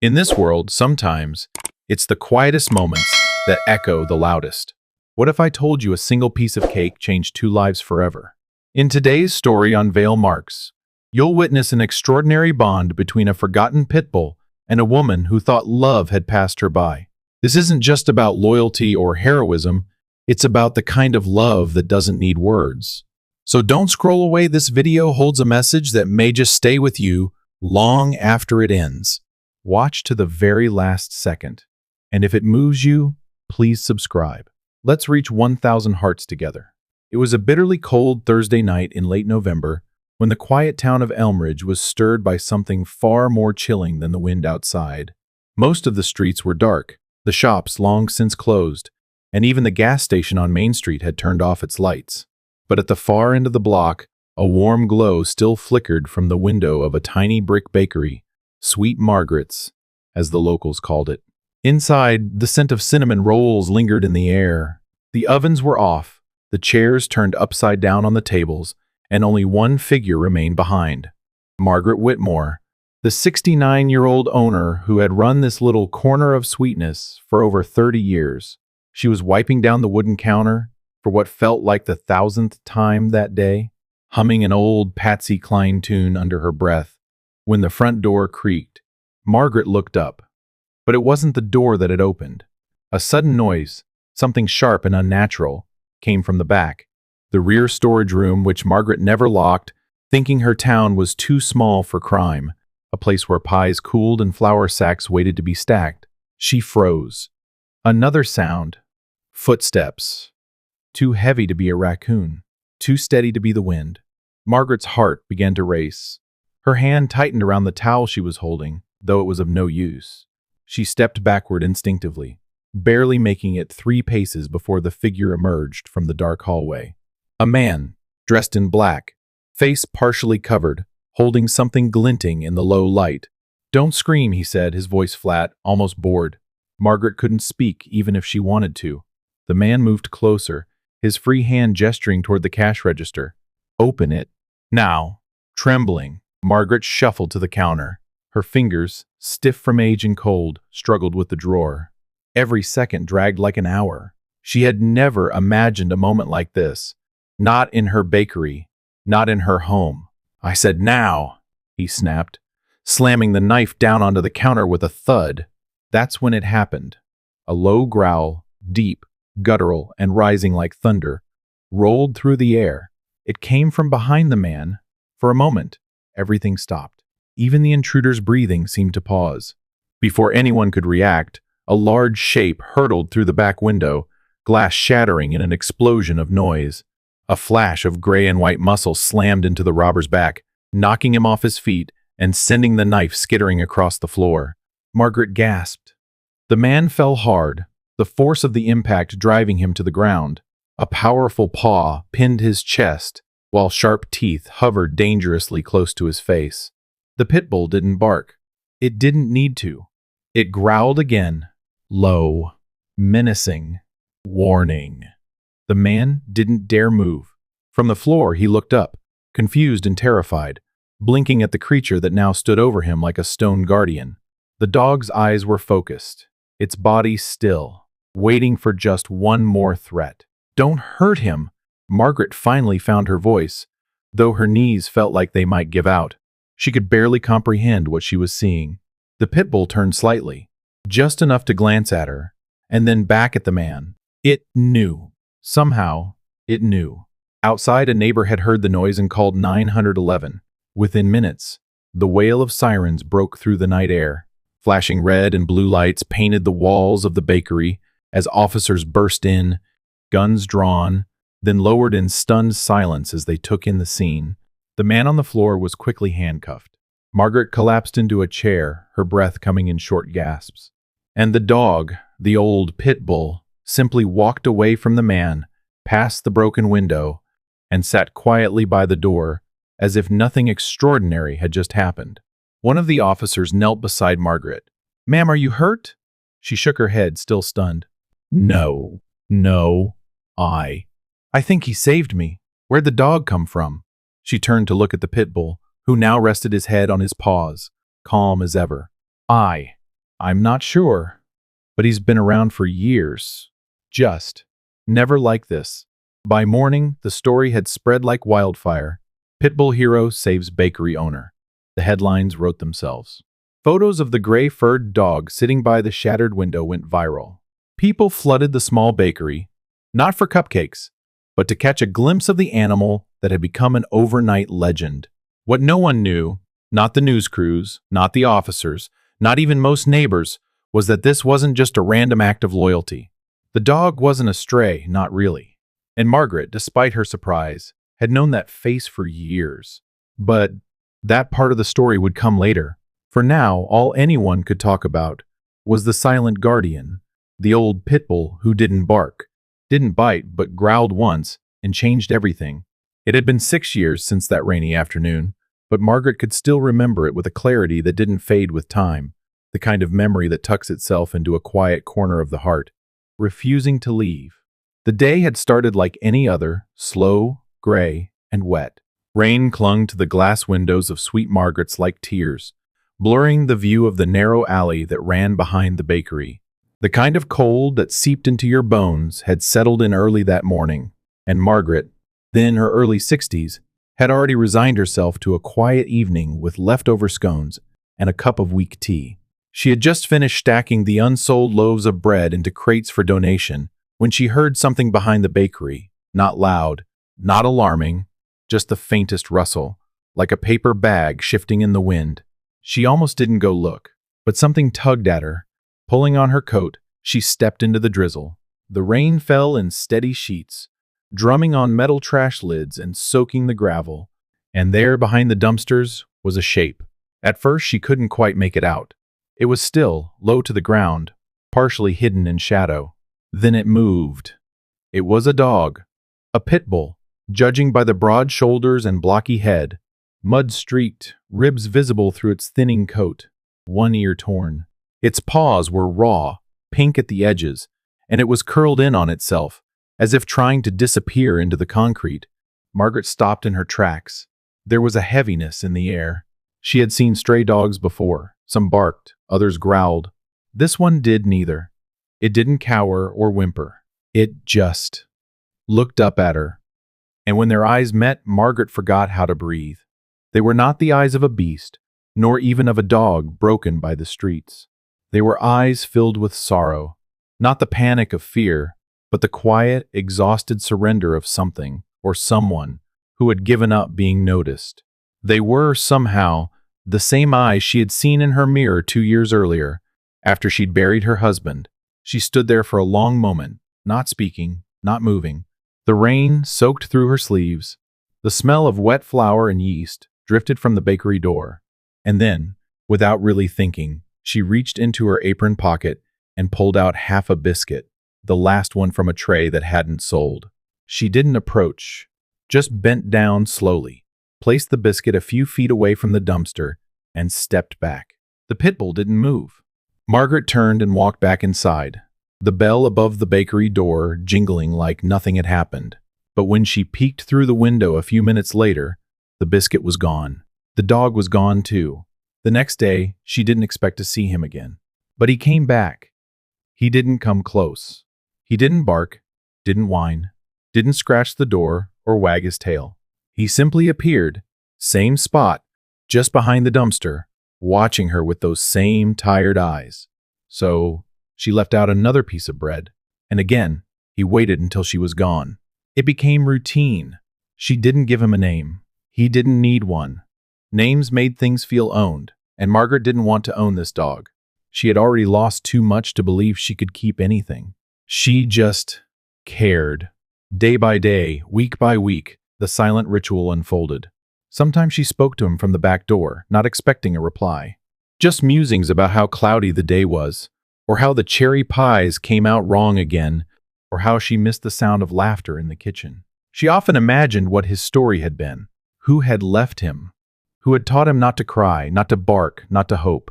In this world, sometimes, it's the quietest moments that echo the loudest. What if I told you a single piece of cake changed two lives forever? In today's story on Veil Marks, you'll witness an extraordinary bond between a forgotten pitbull and a woman who thought love had passed her by. This isn't just about loyalty or heroism, it's about the kind of love that doesn't need words. So don't scroll away, this video holds a message that may just stay with you long after it ends. Watch to the very last second. And if it moves you, please subscribe. Let's reach 1,000 hearts together. It was a bitterly cold Thursday night in late November when the quiet town of Elmridge was stirred by something far more chilling than the wind outside. Most of the streets were dark, the shops long since closed, and even the gas station on Main Street had turned off its lights. But at the far end of the block, a warm glow still flickered from the window of a tiny brick bakery, Sweet Margaret's, as the locals called it. Inside, the scent of cinnamon rolls lingered in the air. The ovens were off, the chairs turned upside down on the tables, and only one figure remained behind. Margaret Whitmore, the 69-year-old owner who had run this little corner of sweetness for over 30 years. She was wiping down the wooden counter for what felt like the 1,000th time that day, humming an old Patsy Cline tune under her breath, when the front door creaked. Margaret looked up, but it wasn't the door that had opened. A sudden noise, something sharp and unnatural, came from the back. The rear storage room, which Margaret never locked, thinking her town was too small for crime, a place where pies cooled and flour sacks waited to be stacked. She froze. Another sound. Footsteps. Too heavy to be a raccoon, too steady to be the wind. Margaret's heart began to race. Her hand tightened around the towel she was holding, though it was of no use. She stepped backward instinctively, barely making it 3 paces before the figure emerged from the dark hallway. A man, dressed in black, face partially covered, holding something glinting in the low light. "Don't scream," he said, his voice flat, almost bored. Margaret couldn't speak, even if she wanted to. The man moved closer, his free hand gesturing toward the cash register. "Open it. Now." Trembling, Margaret shuffled to the counter. Her fingers, stiff from age and cold, struggled with the drawer. Every second dragged like an hour. She had never imagined a moment like this. Not in her bakery, not in her home. "I said now," he snapped, slamming the knife down onto the counter with a thud. That's when it happened. A low growl, deep, guttural, and rising like thunder, rolled through the air. It came from behind the man. For a moment, everything stopped. Even the intruder's breathing seemed to pause. Before anyone could react, a large shape hurtled through the back window, glass shattering in an explosion of noise. A flash of gray and white muscle slammed into the robber's back, knocking him off his feet and sending the knife skittering across the floor. Margaret gasped. The man fell hard, the force of the impact driving him to the ground. A powerful paw pinned his chest, while sharp teeth hovered dangerously close to his face. The pitbull didn't bark. It didn't need to. It growled again, low, menacing, warning. The man didn't dare move. From the floor, he looked up, confused and terrified, blinking at the creature that now stood over him like a stone guardian. The dog's eyes were focused, its body still, waiting for just one more threat. "Don't hurt him!" Margaret finally found her voice, though her knees felt like they might give out. She could barely comprehend what she was seeing. The pitbull turned slightly, just enough to glance at her, and then back at the man. It knew. Somehow, it knew. Outside, a neighbor had heard the noise and called 911. Within minutes, the wail of sirens broke through the night air. Flashing red and blue lights painted the walls of the bakery as officers burst in, guns drawn, then lowered in stunned silence as they took in the scene. The man on the floor was quickly handcuffed. Margaret collapsed into a chair, her breath coming in short gasps. And the dog, the old Pitbull, simply walked away from the man, past the broken window, and sat quietly by the door, as if nothing extraordinary had just happened. One of the officers knelt beside Margaret. "Ma'am, are you hurt?" She shook her head, still stunned. No, I think he saved me. Where'd the dog come from?" She turned to look at the Pitbull, who now rested his head on his paws, calm as ever. I'm not sure, but he's been around for years. Just never like this. By morning, the story had spread like wildfire. Pitbull hero saves bakery owner. The headlines wrote themselves. Photos of the gray-furred dog sitting by the shattered window went viral. People flooded the small bakery, not for cupcakes, but to catch a glimpse of the animal that had become an overnight legend. What no one knew, not the news crews, not the officers, not even most neighbors, was that this wasn't just a random act of loyalty. The dog wasn't a stray, not really. And Margaret, despite her surprise, had known that face for years. But that part of the story would come later. For now, all anyone could talk about was the silent guardian, the old Pitbull who didn't bark, didn't bite, but growled once and changed everything. It had been 6 years since that rainy afternoon, but Margaret could still remember it with a clarity that didn't fade with time, the kind of memory that tucks itself into a quiet corner of the heart, refusing to leave. The day had started like any other, slow, gray, and wet. Rain clung to the glass windows of sweet Margaret's like tears, blurring the view of the narrow alley that ran behind the bakery. The kind of cold that seeped into your bones had settled in early that morning, and Margaret, then in her early 60s, had already resigned herself to a quiet evening with leftover scones and a cup of weak tea. She had just finished stacking the unsold loaves of bread into crates for donation when she heard something behind the bakery, not loud, not alarming, just the faintest rustle, like a paper bag shifting in the wind. She almost didn't go look, but something tugged at her. Pulling on her coat, she stepped into the drizzle. The rain fell in steady sheets, drumming on metal trash lids and soaking the gravel. And there, behind the dumpsters, was a shape. At first, she couldn't quite make it out. It was still, low to the ground, partially hidden in shadow. Then it moved. It was a dog, a pit bull, judging by the broad shoulders and blocky head, mud-streaked, ribs visible through its thinning coat, one ear torn. Its paws were raw, pink at the edges, and it was curled in on itself, as if trying to disappear into the concrete. Margaret stopped in her tracks. There was a heaviness in the air. She had seen stray dogs before. Some barked, others growled. This one did neither. It didn't cower or whimper. It just looked up at her. And when their eyes met, Margaret forgot how to breathe. They were not the eyes of a beast, nor even of a dog broken by the streets. They were eyes filled with sorrow, not the panic of fear, but the quiet, exhausted surrender of something or someone who had given up being noticed. They were, somehow, the same eyes she had seen in her mirror 2 years earlier, after she'd buried her husband. She stood there for a long moment, not speaking, not moving. The rain soaked through her sleeves. The smell of wet flour and yeast drifted from the bakery door. And then, without really thinking, she reached into her apron pocket and pulled out half a biscuit, the last one from a tray that hadn't sold. She didn't approach, just bent down slowly, placed the biscuit a few feet away from the dumpster, and stepped back. The pit bull didn't move. Margaret turned and walked back inside, the bell above the bakery door jingling like nothing had happened. But when she peeked through the window a few minutes later, the biscuit was gone. The dog was gone too. The next day, she didn't expect to see him again. But he came back. He didn't come close. He didn't bark, didn't whine, didn't scratch the door or wag his tail. He simply appeared, same spot, just behind the dumpster, watching her with those same tired eyes. So she left out another piece of bread, and again, he waited until she was gone. It became routine. She didn't give him a name. He didn't need one. Names made things feel owned, and Margaret didn't want to own this dog. She had already lost too much to believe she could keep anything. She just cared. Day by day, week by week, the silent ritual unfolded. Sometimes she spoke to him from the back door, not expecting a reply. Just musings about how cloudy the day was, or how the cherry pies came out wrong again, or how she missed the sound of laughter in the kitchen. She often imagined what his story had been. Who had left him? Who had taught him not to cry, not to bark, not to hope?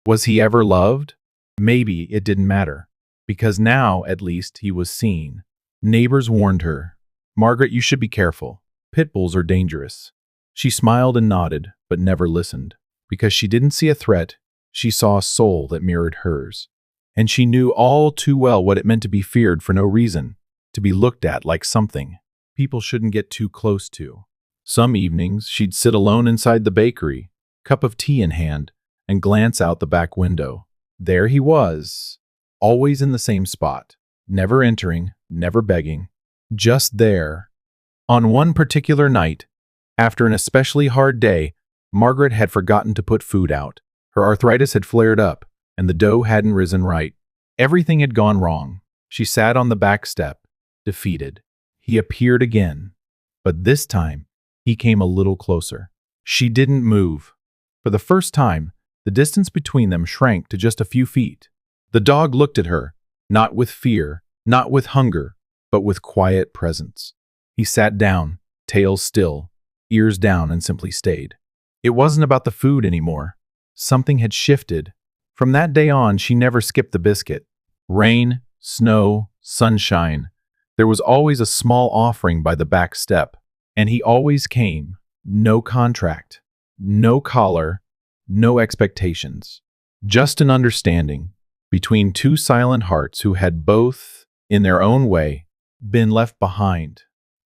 Was he ever loved? Maybe it didn't matter, because now, at least, he was seen. Neighbors warned her, "Margaret, you should be careful. Pit bulls are dangerous." She smiled and nodded, but never listened, because she didn't see a threat, She saw a soul that mirrored hers. And she knew all too well what it meant to be feared for no reason, to be looked at like something people shouldn't get too close to. Some evenings, she'd sit alone inside the bakery, cup of tea in hand, and glance out the back window. There he was, always in the same spot, never entering, never begging, just there. On one particular night, after an especially hard day, Margaret had forgotten to put food out. Her arthritis had flared up, and the dough hadn't risen right. Everything had gone wrong. She sat on the back step, defeated. He appeared again, but this time, he came a little closer. She didn't move. For the first time, the distance between them shrank to just a few feet. The dog looked at her, not with fear, not with hunger, but with quiet presence. He sat down, tail still, ears down, and simply stayed. It wasn't about the food anymore. Something had shifted. From that day on, she never skipped the biscuit. Rain, snow, sunshine. There was always a small offering by the back step, and he always came. No contract, no collar, no expectations. Just an understanding between two silent hearts who had both, in their own way, been left behind.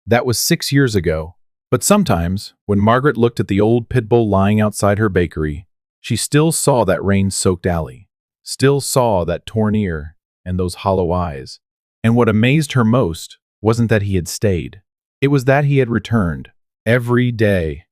That was 6 years ago. But sometimes, when Margaret looked at the old Pitbull lying outside her bakery, she still saw that rain-soaked alley, still saw that torn ear and those hollow eyes. And what amazed her most wasn't that he had stayed. It was that he had returned, every day,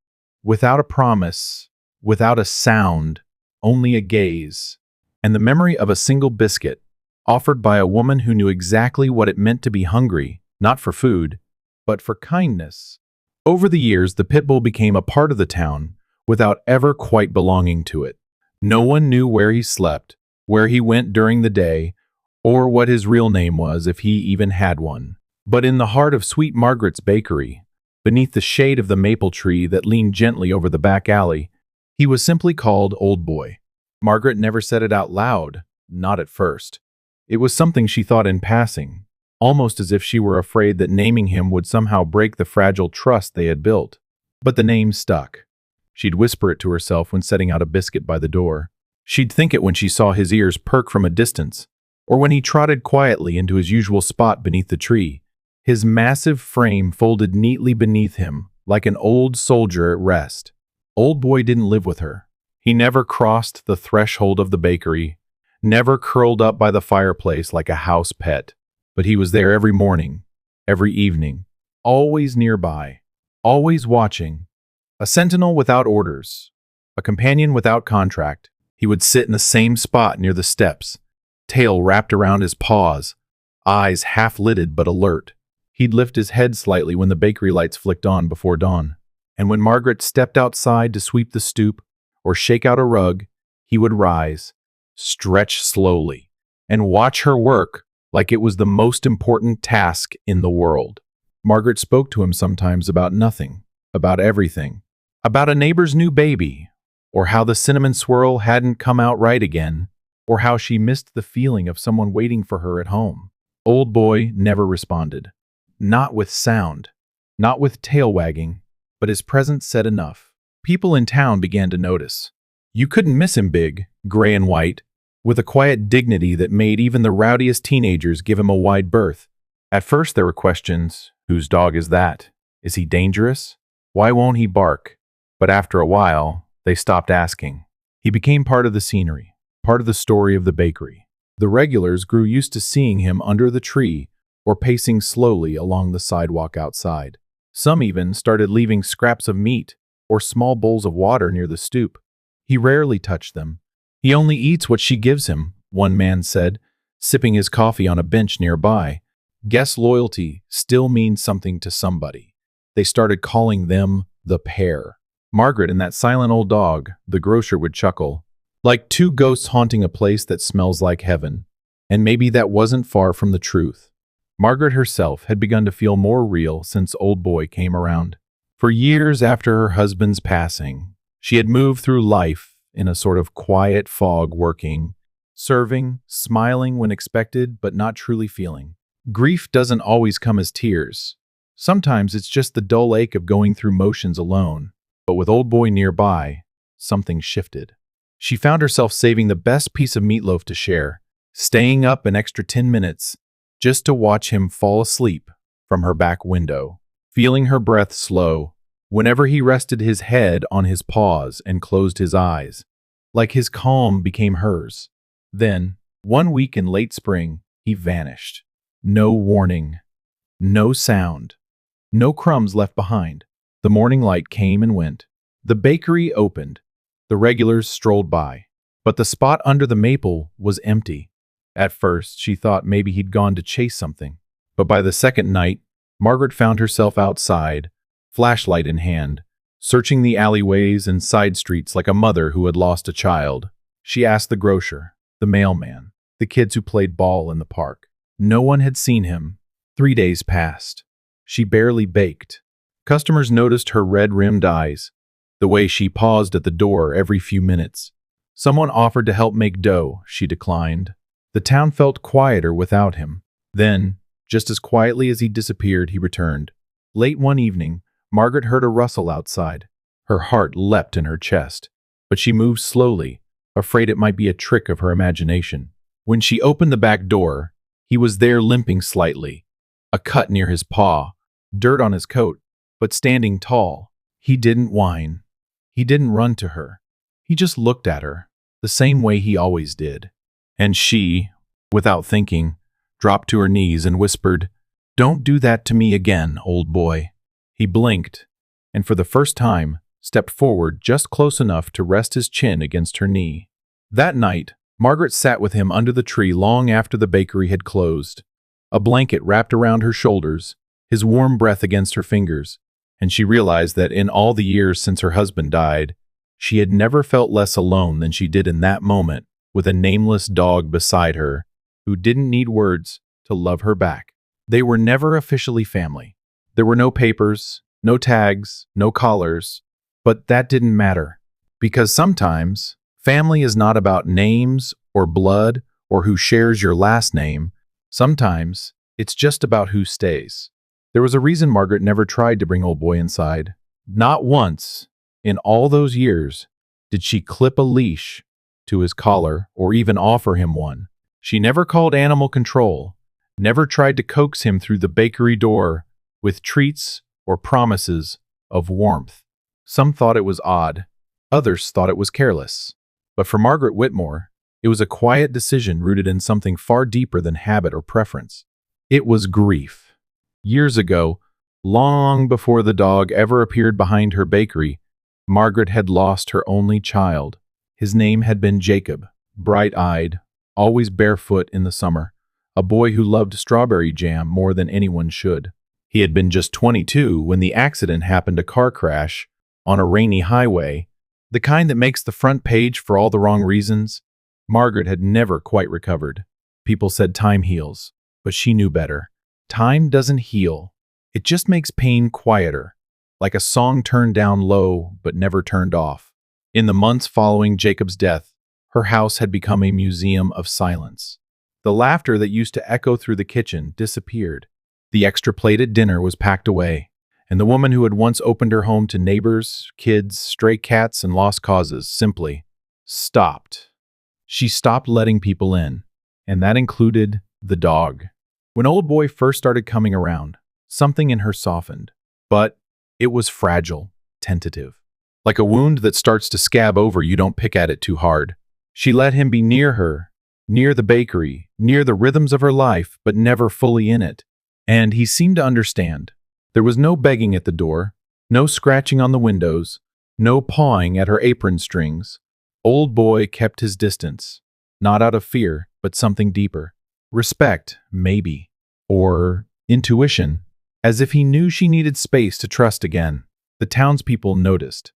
without a promise, without a sound, only a gaze, and the memory of a single biscuit, offered by a woman who knew exactly what it meant to be hungry, not for food, but for kindness. Over the years, the Pitbull became a part of the town without ever quite belonging to it. No one knew where he slept, where he went during the day, or what his real name was if he even had one. But in the heart of Sweet Margaret's bakery, beneath the shade of the maple tree that leaned gently over the back alley, he was simply called Old Boy. Margaret never said it out loud, not at first. It was something she thought in passing, almost as if she were afraid that naming him would somehow break the fragile trust they had built. But the name stuck. She'd whisper it to herself when setting out a biscuit by the door. She'd think it when she saw his ears perk from a distance, or when he trotted quietly into his usual spot beneath the tree, his massive frame folded neatly beneath him, like an old soldier at rest. Old Boy didn't live with her. He never crossed the threshold of the bakery, never curled up by the fireplace like a house pet. But he was there every morning, every evening, always nearby, always watching. A sentinel without orders, a companion without contract. He would sit in the same spot near the steps, tail wrapped around his paws, eyes half-lidded but alert. He'd lift his head slightly when the bakery lights flicked on before dawn. And when Margaret stepped outside to sweep the stoop or shake out a rug, he would rise, stretch slowly, and watch her work like it was the most important task in the world. Margaret spoke to him sometimes about nothing, about everything, about a neighbor's new baby, or how the cinnamon swirl hadn't come out right again, or how she missed the feeling of someone waiting for her at home. Old Boy never responded. Not with sound, not with tail wagging, but his presence said enough. People in town began to notice. You couldn't miss him big, gray and white, with a quiet dignity that made even the rowdiest teenagers give him a wide berth. At first there were questions. Whose dog is that? Is he dangerous? Why won't he bark? But after a while, they stopped asking. He became part of the scenery, part of the story of the bakery. The regulars grew used to seeing him under the tree or pacing slowly along the sidewalk outside. Some even started leaving scraps of meat or small bowls of water near the stoop. He rarely touched them. He only eats what she gives him, one man said, sipping his coffee on a bench nearby. Guess loyalty still means something to somebody. They started calling them the pair. Margaret and that silent old dog, the grocer, would chuckle. Like two ghosts haunting a place that smells like heaven. And maybe that wasn't far from the truth. Margaret herself had begun to feel more real since Old Boy came around. For years after her husband's passing, she had moved through life in a sort of quiet fog, working, serving, smiling when expected, but not truly feeling. Grief doesn't always come as tears. Sometimes it's just the dull ache of going through motions alone. But with Old Boy nearby, something shifted. She found herself saving the best piece of meatloaf to share, staying up an extra 10 minutes just to watch him fall asleep from her back window, feeling her breath slow whenever he rested his head on his paws and closed his eyes, like his calm became hers. Then, one week in late spring, he vanished. No warning, no sound, no crumbs left behind. The morning light came and went. The bakery opened. The regulars strolled by. But the spot under the maple was empty. At first, she thought maybe he'd gone to chase something. But by the second night, Margaret found herself outside, flashlight in hand, searching the alleyways and side streets like a mother who had lost a child. She asked the grocer, the mailman, the kids who played ball in the park. No one had seen him. 3 days passed. She barely baked. Customers noticed her red-rimmed eyes, the way she paused at the door every few minutes. Someone offered to help make dough. She declined. The town felt quieter without him. Then, just as quietly as he disappeared, he returned. Late one evening, Margaret heard a rustle outside. Her heart leapt in her chest, but she moved slowly, afraid it might be a trick of her imagination. When she opened the back door, he was there limping slightly, a cut near his paw, dirt on his coat, but standing tall. He didn't whine. He didn't run to her. He just looked at her, the same way he always did. And she, without thinking, dropped to her knees and whispered, "Don't do that to me again, old boy." He blinked, and for the first time, stepped forward just close enough to rest his chin against her knee. That night, Margaret sat with him under the tree long after the bakery had closed. A blanket wrapped around her shoulders, his warm breath against her fingers, and she realized that in all the years since her husband died, she had never felt less alone than she did in that moment, with a nameless dog beside her who didn't need words to love her back. They were never officially family. There were no papers, no tags, no collars, but that didn't matter, because sometimes family is not about names or blood or who shares your last name. Sometimes it's just about who stays. There was a reason Margaret never tried to bring old boy inside. Not once, in all those years, did she clip a leash to his collar or even offer him one. She never called animal control, never tried to coax him through the bakery door with treats or promises of warmth. Some thought it was odd, others thought it was careless. But for Margaret Whitmore, it was a quiet decision rooted in something far deeper than habit or preference. It was grief. Years ago, long before the dog ever appeared behind her bakery, Margaret had lost her only child. His name had been Jacob, bright-eyed, always barefoot in the summer, a boy who loved strawberry jam more than anyone should. He had been just 22 when the accident happened, a car crash on a rainy highway, the kind that makes the front page for all the wrong reasons. Margaret had never quite recovered. People said time heals, but she knew better. Time doesn't heal. It just makes pain quieter, like a song turned down low but never turned off. In the months following Jacob's death, her house had become a museum of silence. The laughter that used to echo through the kitchen disappeared. The extra plate at dinner was packed away, and the woman who had once opened her home to neighbors, kids, stray cats, and lost causes simply stopped. She stopped letting people in, and that included the dog. When old boy first started coming around, something in her softened, but it was fragile, tentative. Like a wound that starts to scab over, you don't pick at it too hard. She let him be near her, near the bakery, near the rhythms of her life, but never fully in it. And he seemed to understand. There was no begging at the door, no scratching on the windows, no pawing at her apron strings. Old boy kept his distance, not out of fear, but something deeper. Respect, maybe, or intuition, as if he knew she needed space to trust again. The townspeople noticed.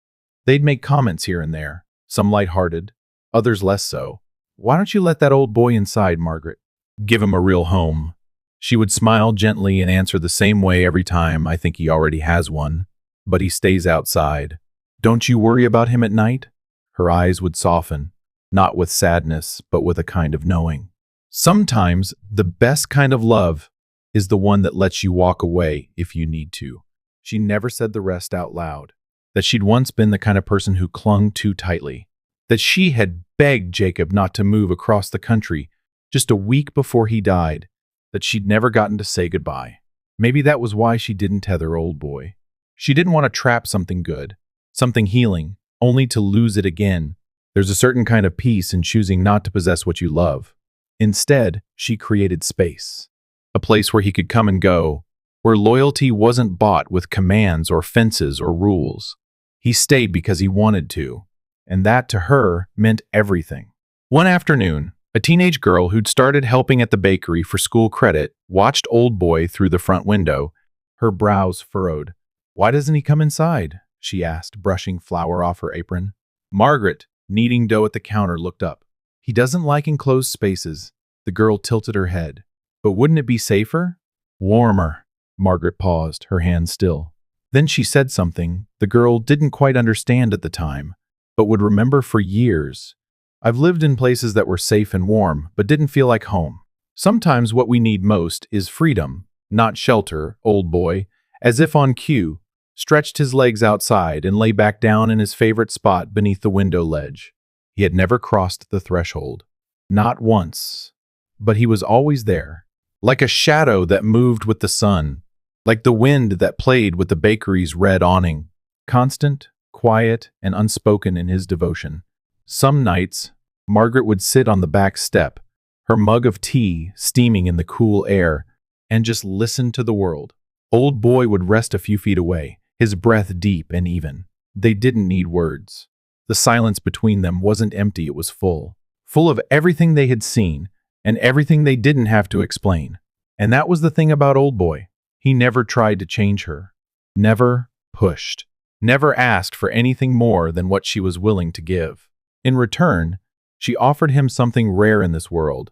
They'd make comments here and there, some lighthearted, others less so. "Why don't you let that old boy inside, Margaret? Give him a real home." She would smile gently and answer the same way every time. "I think he already has one, but he stays outside. Don't you worry about him at night?" Her eyes would soften, not with sadness, but with a kind of knowing. Sometimes the best kind of love is the one that lets you walk away if you need to. She never said the rest out loud, that she'd once been the kind of person who clung too tightly. that she had begged Jacob not to move across the country just a week before he died, that she'd never gotten to say goodbye. Maybe that was why she didn't tether Old Boy. She didn't want to trap something good, something healing, only to lose it again. There's a certain kind of peace in choosing not to possess what you love. Instead, she created space. A place where he could come and go, where loyalty wasn't bought with commands or fences or rules. He stayed because he wanted to, and that to her meant everything. One afternoon, a teenage girl who'd started helping at the bakery for school credit watched Old Boy through the front window, her brows furrowed. "Why doesn't he come inside?" she asked, brushing flour off her apron. Margaret, kneading dough at the counter, looked up. "He doesn't like enclosed spaces." The girl tilted her head. "But wouldn't it be safer?" "Warmer." Margaret paused, her hand still. Then she said something the girl didn't quite understand at the time, but would remember for years. "I've lived in places that were safe and warm, but didn't feel like home. Sometimes what we need most is freedom, not shelter." Old Boy, as if on cue, stretched his legs outside and lay back down in his favorite spot beneath the window ledge. He had never crossed the threshold. Not once. But he was always there, like a shadow that moved with the sun, like the wind that played with the bakery's red awning, constant, quiet, and unspoken in his devotion. Some nights, Margaret would sit on the back step, her mug of tea steaming in the cool air, and just listen to the world. Old Boy would rest a few feet away, his breath deep and even. They didn't need words. The silence between them wasn't empty, it was full. Full of everything they had seen, and everything they didn't have to explain. And that was the thing about Old Boy. He never tried to change her. Never pushed. Never asked for anything more than what she was willing to give. In return, she offered him something rare in this world: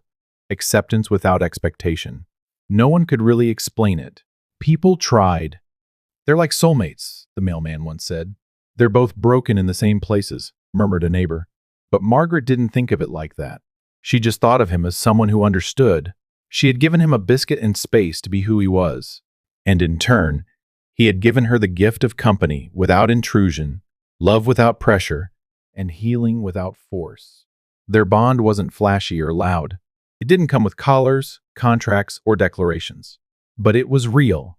acceptance without expectation. No one could really explain it. People tried. "They're like soulmates," the mailman once said. "They're both broken in the same places," murmured a neighbor. But Margaret didn't think of it like that. She just thought of him as someone who understood. She had given him a biscuit and space to be who he was. And in turn, he had given her the gift of company without intrusion, love without pressure, and healing without force. Their bond wasn't flashy or loud. It didn't come with collars, contracts, or declarations. But it was real.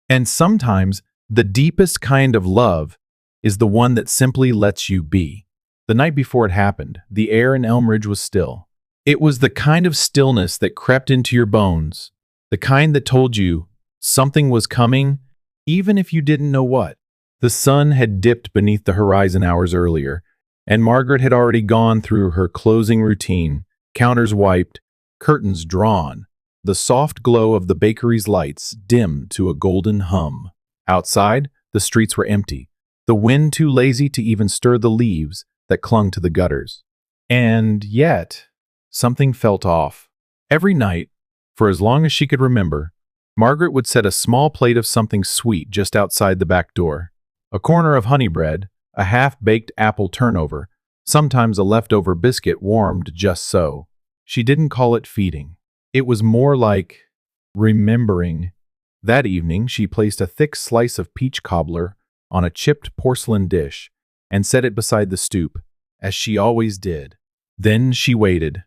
And sometimes the deepest kind of love is the one that simply lets you be. The night before it happened, the air in Elmridge was still. It was the kind of stillness that crept into your bones, the kind that told you something was coming, even if you didn't know what. The sun had dipped beneath the horizon hours earlier, and Margaret had already gone through her closing routine, counters wiped, curtains drawn, the soft glow of the bakery's lights dimmed to a golden hum. Outside, the streets were empty, the wind too lazy to even stir the leaves that clung to the gutters. And yet, something felt off. Every night, for as long as she could remember, Margaret would set a small plate of something sweet just outside the back door. A corner of honey bread, a half-baked apple turnover, sometimes a leftover biscuit warmed just so. She didn't call it feeding. It was more like remembering. That evening, she placed a thick slice of peach cobbler on a chipped porcelain dish and set it beside the stoop, as she always did. Then she waited.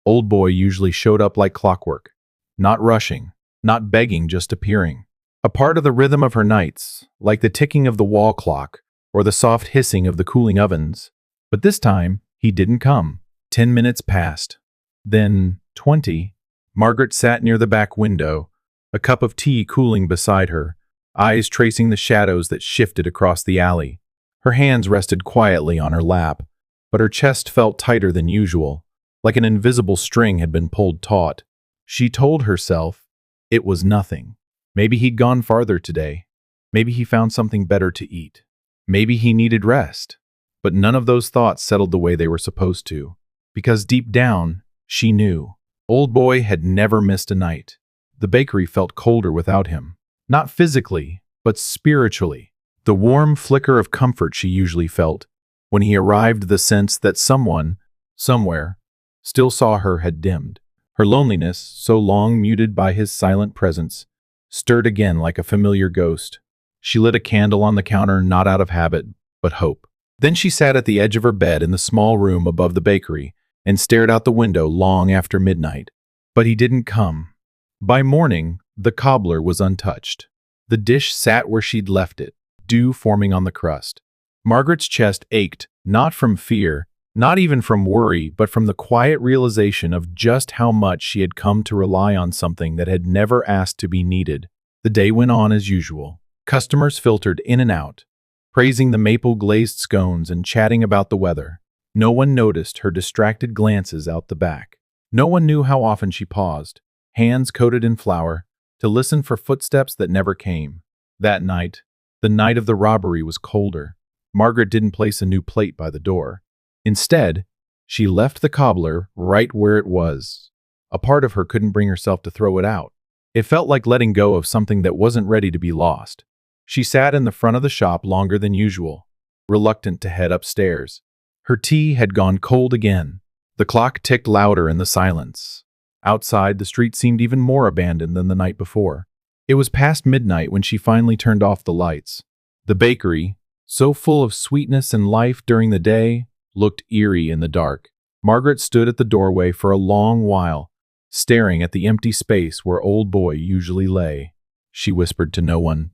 Old Boy usually showed up like clockwork, not rushing, not begging, just appearing. A part of the rhythm of her nights, like the ticking of the wall clock or the soft hissing of the cooling ovens. But this time, he didn't come. 10 minutes passed. Then 20. Margaret sat near the back window, a cup of tea cooling beside her, eyes tracing the shadows that shifted across the alley. Her hands rested quietly on her lap, but her chest felt tighter than usual, like an invisible string had been pulled taut. She told herself it was nothing. Maybe he'd gone farther today. Maybe he found something better to eat. Maybe he needed rest. But none of those thoughts settled the way they were supposed to, because deep down, she knew. Old Boy had never missed a night. The bakery felt colder without him. Not physically, but spiritually. The warm flicker of comfort she usually felt when he arrived, the sense that someone, somewhere, still saw her, had dimmed. Her loneliness, so long muted by his silent presence, stirred again like a familiar ghost. She lit a candle on the counter, not out of habit, but hope. Then she sat at the edge of her bed in the small room above the bakery and stared out the window long after midnight. But he didn't come. By morning, the cobbler was untouched. The dish sat where she'd left it, dew forming on the crust. Margaret's chest ached, not from fear, not even from worry, but from the quiet realization of just how much she had come to rely on something that had never asked to be needed. The day went on as usual. Customers filtered in and out, praising the maple-glazed scones and chatting about the weather. No one noticed her distracted glances out the back. No one knew how often she paused, hands coated in flour, to listen for footsteps that never came. That night, the night of the robbery, was colder. Margaret didn't place a new plate by the door. Instead, she left the cobbler right where it was. A part of her couldn't bring herself to throw it out. It felt like letting go of something that wasn't ready to be lost. She sat in the front of the shop longer than usual, reluctant to head upstairs. Her tea had gone cold again. The clock ticked louder in the silence. Outside, the street seemed even more abandoned than the night before. It was past midnight when she finally turned off the lights. The bakery, so full of sweetness and life during the day, looked eerie in the dark. Margaret stood at the doorway for a long while, staring at the empty space where Old Boy usually lay. She whispered to no one.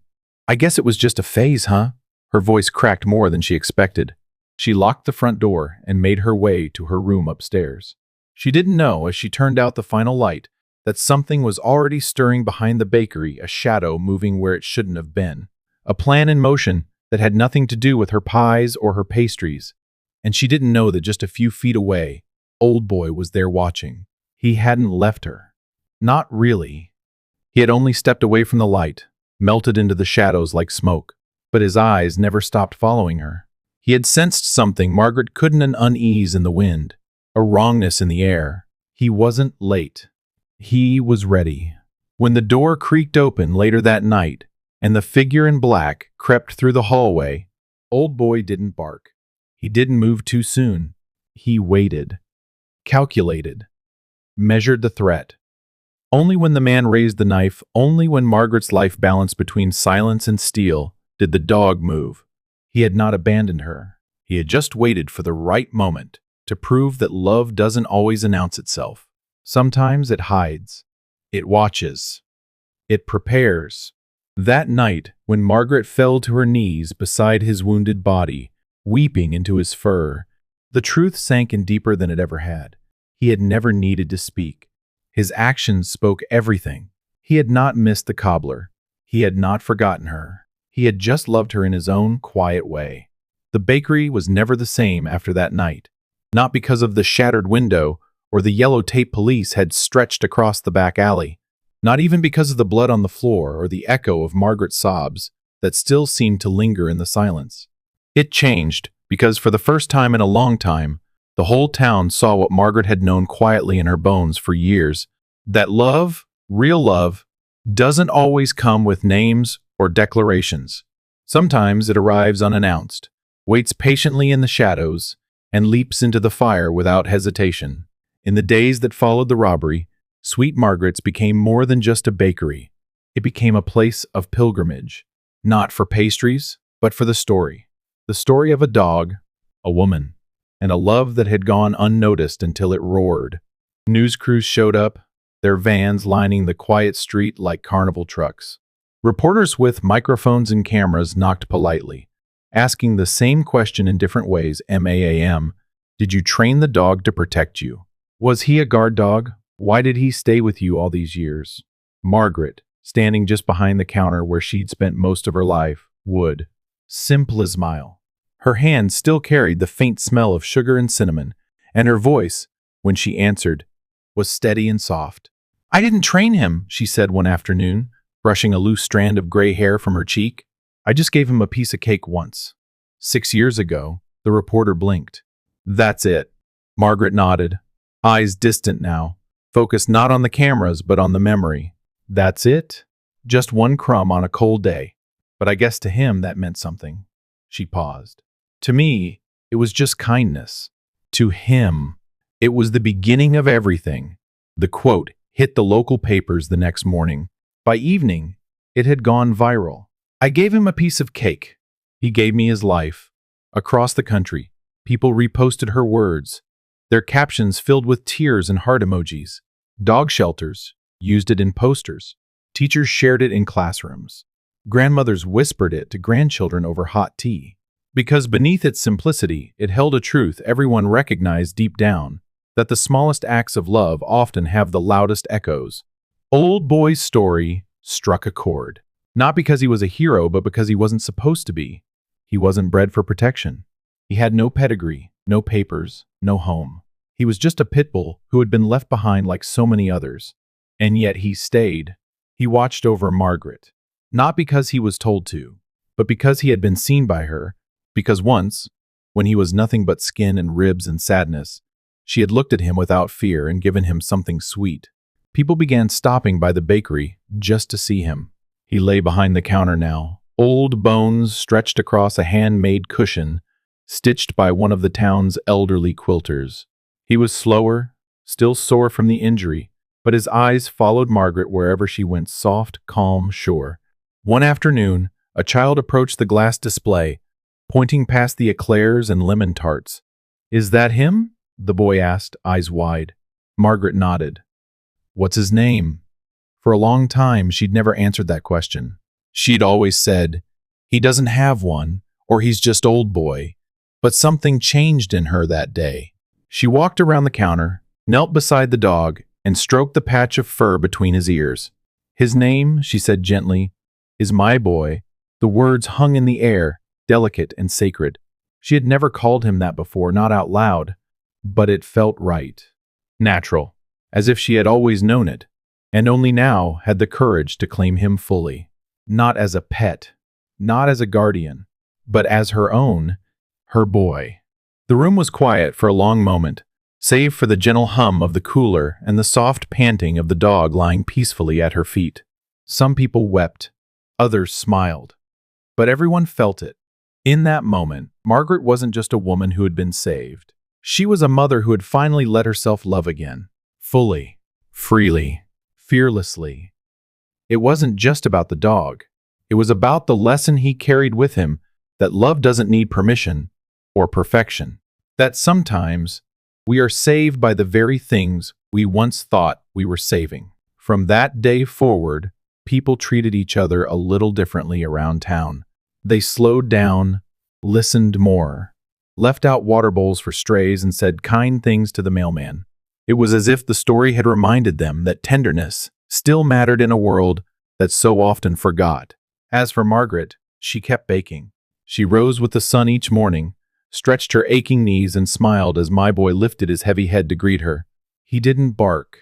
"I guess it was just a phase, huh?" Her voice cracked more than she expected. She locked the front door and made her way to her room upstairs. She didn't know, as she turned out the final light, that something was already stirring behind the bakery, a shadow moving where it shouldn't have been. A plan in motion that had nothing to do with her pies or her pastries. And she didn't know that just a few feet away, Old Boy was there watching. He hadn't left her. Not really. He had only stepped away from the light, melted into the shadows like smoke. But his eyes never stopped following her. He had sensed something Margaret couldn't, an unease in the wind, a wrongness in the air. He wasn't late. He was ready. When the door creaked open later that night, and the figure in black crept through the hallway, Old Boy didn't bark. He didn't move too soon. He waited, calculated, measured the threat. Only when the man raised the knife, only when Margaret's life balanced between silence and steel, did the dog move. He had not abandoned her. He had just waited for the right moment to prove that love doesn't always announce itself. Sometimes it hides. It watches. It prepares. That night, when Margaret fell to her knees beside his wounded body, weeping into his fur, the truth sank in deeper than it ever had. He had never needed to speak. His actions spoke everything. He had not missed the cobbler. He had not forgotten her. He had just loved her in his own quiet way. The bakery was never the same after that night. Not because of the shattered window or the yellow tape police had stretched across the back alley. Not even because of the blood on the floor or the echo of Margaret's sobs that still seemed to linger in the silence. It changed because for the first time in a long time, the whole town saw what Margaret had known quietly in her bones for years, that love, real love, doesn't always come with names or declarations. Sometimes it arrives unannounced, waits patiently in the shadows, and leaps into the fire without hesitation. In the days that followed the robbery, Sweet Margaret's became more than just a bakery. It became a place of pilgrimage, not for pastries, but for the story. The story of a dog, a woman, and a love that had gone unnoticed until it roared. News crews showed up, their vans lining the quiet street like carnival trucks. Reporters with microphones and cameras knocked politely, asking the same question in different ways. MAAM, did you train the dog to protect you? Was he a guard dog? Why did he stay with you all these years? Margaret, standing just behind the counter where she'd spent most of her life, would simply smile. Her hand still carried the faint smell of sugar and cinnamon, and her voice, when she answered, was steady and soft. "I didn't train him," she said one afternoon, brushing a loose strand of gray hair from her cheek. "I just gave him a piece of cake once. 6 years ago." The reporter blinked. "That's it." Margaret nodded, eyes distant now, focused not on the cameras but on the memory. "That's it? Just one crumb on a cold day. But I guess to him that meant something." She paused. "To me, it was just kindness. To him, it was the beginning of everything." The quote hit the local papers the next morning. By evening, it had gone viral. "I gave him a piece of cake. He gave me his life. Across the country, people reposted her words, their captions filled with tears and heart emojis. Dog shelters used it in posters. Teachers shared it in classrooms. Grandmothers whispered it to grandchildren over hot tea. Because beneath its simplicity, it held a truth everyone recognized deep down, that the smallest acts of love often have the loudest echoes. Old Boy's story struck a chord. Not because he was a hero, but because he wasn't supposed to be. He wasn't bred for protection. He had no pedigree, no papers, no home. He was just a pitbull who had been left behind like so many others. And yet he stayed. He watched over Margaret. Not because he was told to, but because he had been seen by her. Because once, when he was nothing but skin and ribs and sadness, she had looked at him without fear and given him something sweet. People began stopping by the bakery just to see him. He lay behind the counter now, old bones stretched across a handmade cushion, stitched by one of the town's elderly quilters. He was slower, still sore from the injury, but his eyes followed Margaret wherever she went, soft, calm, sure. One afternoon, a child approached the glass display, pointing past the eclairs and lemon tarts. "Is that him?" the boy asked, eyes wide. Margaret nodded. "What's his name?" For a long time, she'd never answered that question. She'd always said, "He doesn't have one," or "He's just Old Boy." But something changed in her that day. She walked around the counter, knelt beside the dog, and stroked the patch of fur between his ears. "His name," she said gently, "is my boy." The words hung in the air, delicate and sacred. She had never called him that before, not out loud, but it felt right. Natural, as if she had always known it, and only now had the courage to claim him fully. Not as a pet, not as a guardian, but as her own, her boy. The room was quiet for a long moment, save for the gentle hum of the cooler and the soft panting of the dog lying peacefully at her feet. Some people wept, others smiled, but everyone felt it. In that moment, Margaret wasn't just a woman who had been saved. She was a mother who had finally let herself love again, fully, freely, fearlessly. It wasn't just about the dog. It was about the lesson he carried with him, that love doesn't need permission or perfection. That sometimes we are saved by the very things we once thought we were saving. From that day forward, people treated each other a little differently around town. They slowed down, listened more, left out water bowls for strays, and said kind things to the mailman. It was as if the story had reminded them that tenderness still mattered in a world that so often forgot. As for Margaret, she kept baking. She rose with the sun each morning, stretched her aching knees, and smiled as my boy lifted his heavy head to greet her. He didn't bark.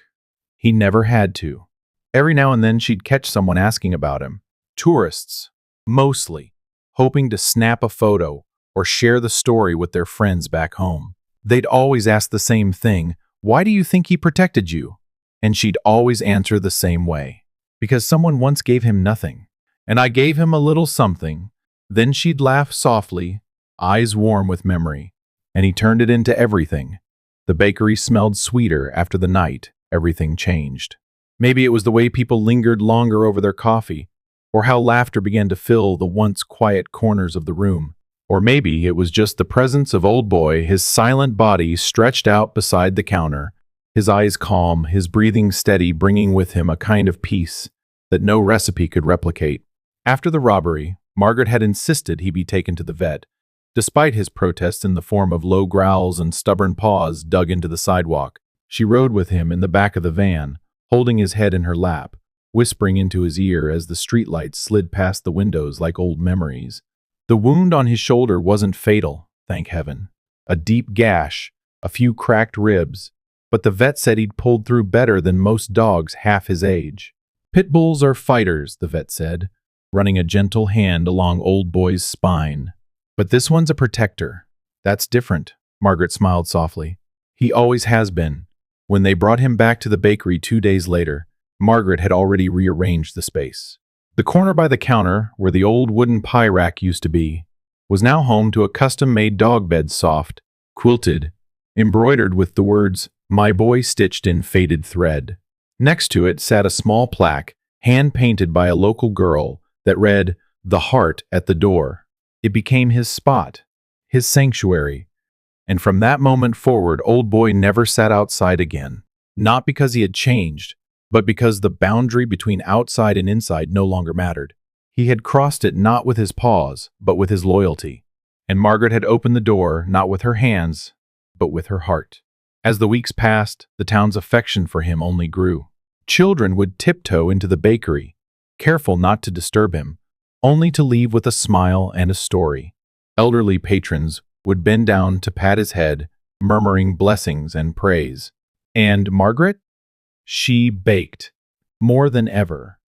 He never had to. Every now and then she'd catch someone asking about him. Tourists, mostly, hoping to snap a photo or share the story with their friends back home. They'd always ask the same thing, "Why do you think he protected you?" And she'd always answer the same way. "Because someone once gave him nothing, and I gave him a little something." Then she'd laugh softly, eyes warm with memory, and he turned it into everything. The bakery smelled sweeter after the night everything changed. Maybe it was the way people lingered longer over their coffee, or how laughter began to fill the once quiet corners of the room. Or maybe it was just the presence of Old Boy, his silent body stretched out beside the counter, his eyes calm, his breathing steady, bringing with him a kind of peace that no recipe could replicate. After the robbery, Margaret had insisted he be taken to the vet, despite his protests in the form of low growls and stubborn paws dug into the sidewalk. She rode with him in the back of the van, holding his head in her lap, whispering into his ear as the streetlights slid past the windows like old memories. The wound on his shoulder wasn't fatal, thank heaven. A deep gash, a few cracked ribs, but the vet said he'd pulled through better than most dogs half his age. "Pit bulls are fighters," the vet said, running a gentle hand along Old Boy's spine. "But this one's a protector. That's different," Margaret smiled softly. "He always has been." When they brought him back to the bakery 2 days later, Margaret had already rearranged the space. The corner by the counter, where the old wooden pie rack used to be, was now home to a custom-made dog bed, soft, quilted, embroidered with the words, "My Boy," stitched in faded thread. Next to it sat a small plaque, hand-painted by a local girl, that read, "The Heart at the Door." It became his spot, his sanctuary. And from that moment forward, Old Boy never sat outside again. Not because he had changed, but because the boundary between outside and inside no longer mattered. He had crossed it not with his paws, but with his loyalty. And Margaret had opened the door not with her hands, but with her heart. As the weeks passed, the town's affection for him only grew. Children would tiptoe into the bakery, careful not to disturb him, only to leave with a smile and a story. Elderly patrons would bend down to pat his head, murmuring blessings and praise. And Margaret? She baked. More than ever.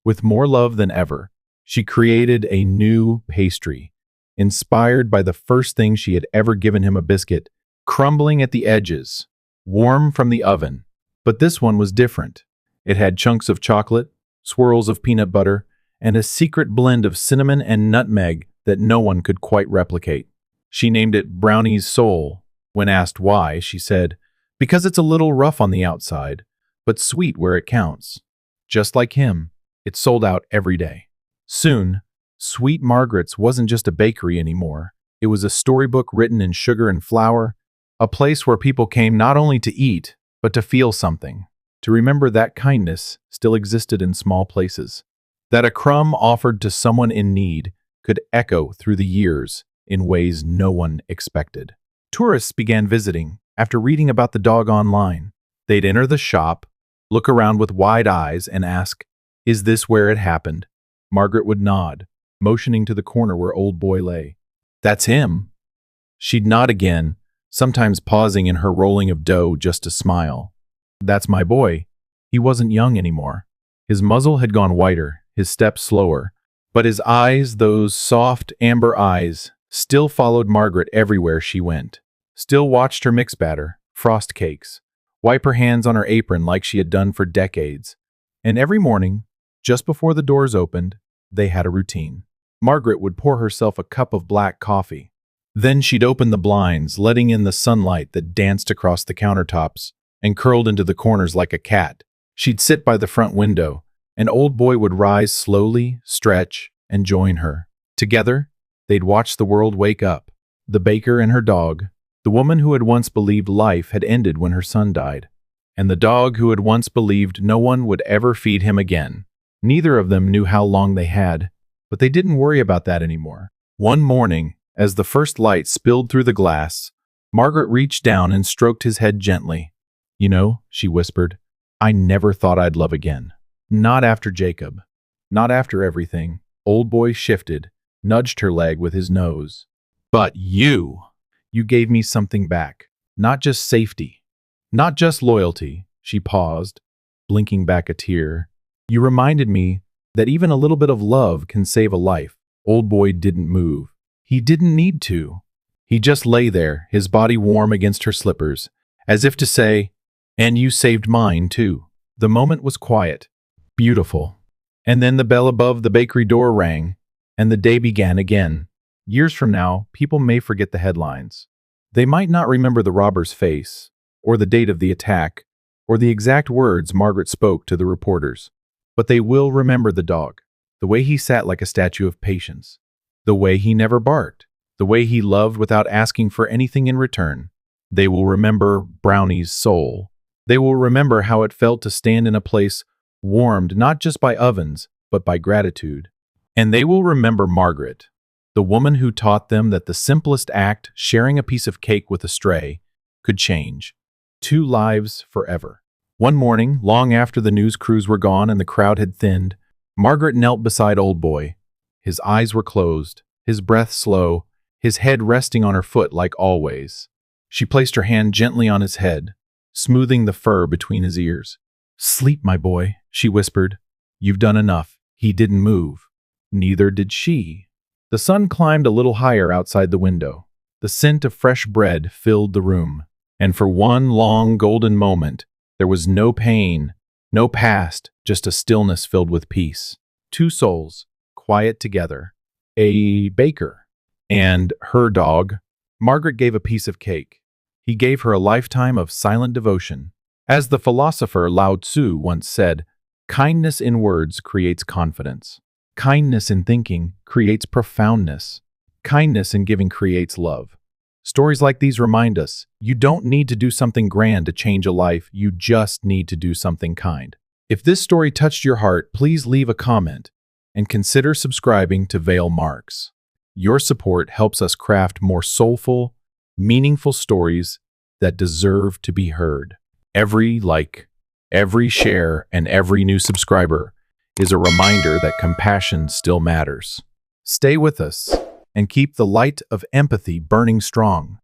With more love than ever, she created a new pastry, inspired by the first thing she had ever given him, a biscuit, crumbling at the edges, warm from the oven. But this one was different. It had chunks of chocolate, swirls of peanut butter, and a secret blend of cinnamon and nutmeg that no one could quite replicate. She named it Brownie's Soul. When asked why, she said, "Because it's a little rough on the outside, but sweet where it counts." Just like him, it sold out every day. Soon, Sweet Margaret's wasn't just a bakery anymore. It was a storybook written in sugar and flour, a place where people came not only to eat, but to feel something, to remember that kindness still existed in small places, that a crumb offered to someone in need could echo through the years in ways no one expected. Tourists began visiting after reading about the dog online. They'd enter the shop, look around with wide eyes, and ask, "Is this where it happened?" Margaret would nod, motioning to the corner where Old Boy lay. "That's him." She'd nod again, sometimes pausing in her rolling of dough just to smile. "That's my boy." He wasn't young anymore. His muzzle had gone whiter, his steps slower, but his eyes, those soft amber eyes, still followed Margaret everywhere she went, still watched her mix batter, frost cakes, wipe her hands on her apron like she had done for decades. And every morning, just before the doors opened, they had a routine. Margaret would pour herself a cup of black coffee. Then she'd open the blinds, letting in the sunlight that danced across the countertops and curled into the corners like a cat. She'd sit by the front window, and Old Boy would rise slowly, stretch, and join her. Together, they'd watch the world wake up. The baker and her dog, the woman who had once believed life had ended when her son died, and the dog who had once believed no one would ever feed him again. Neither of them knew how long they had, but they didn't worry about that anymore. One morning, as the first light spilled through the glass, Margaret reached down and stroked his head gently. "You know," she whispered, "I never thought I'd love again. Not after Jacob. Not after everything." Old Boy shifted, nudged her leg with his nose. "But you gave me something back. Not just safety. Not just loyalty." She paused, blinking back a tear. "You reminded me that even a little bit of love can save a life." Old Boy didn't move. He didn't need to. He just lay there, his body warm against her slippers, as if to say, "And you saved mine, too." The moment was quiet, beautiful. And then the bell above the bakery door rang, and the day began again. Years from now, people may forget the headlines. They might not remember the robber's face, or the date of the attack, or the exact words Margaret spoke to the reporters. But they will remember the dog, the way he sat like a statue of patience, the way he never barked, the way he loved without asking for anything in return. They will remember Brownie's soul. They will remember how it felt to stand in a place warmed not just by ovens, but by gratitude. And they will remember Margaret, the woman who taught them that the simplest act, sharing a piece of cake with a stray, could change 2 lives forever. One morning, long after the news crews were gone and the crowd had thinned, Margaret knelt beside Old Boy. His eyes were closed, his breath slow, his head resting on her foot like always. She placed her hand gently on his head, smoothing the fur between his ears. "Sleep, my boy," she whispered. "You've done enough." He didn't move. Neither did she. The sun climbed a little higher outside the window. The scent of fresh bread filled the room. And for one long golden moment, there was no pain, no past, just a stillness filled with peace. 2 souls, quiet together. A baker and her dog. Margaret gave a piece of cake. He gave her a lifetime of silent devotion. As the philosopher Lao Tzu once said, "Kindness in words creates confidence. Kindness in thinking creates profoundness. kindness and giving creates love. Stories like these remind us, you don't need to do something grand to change a life, you just need to do something kind. If this story touched your heart, please leave a comment and consider subscribing to Vale Marks. Your support helps us craft more soulful, meaningful stories that deserve to be heard. Every like, every share, and every new subscriber is a reminder that compassion still matters. Stay with us and keep the light of empathy burning strong.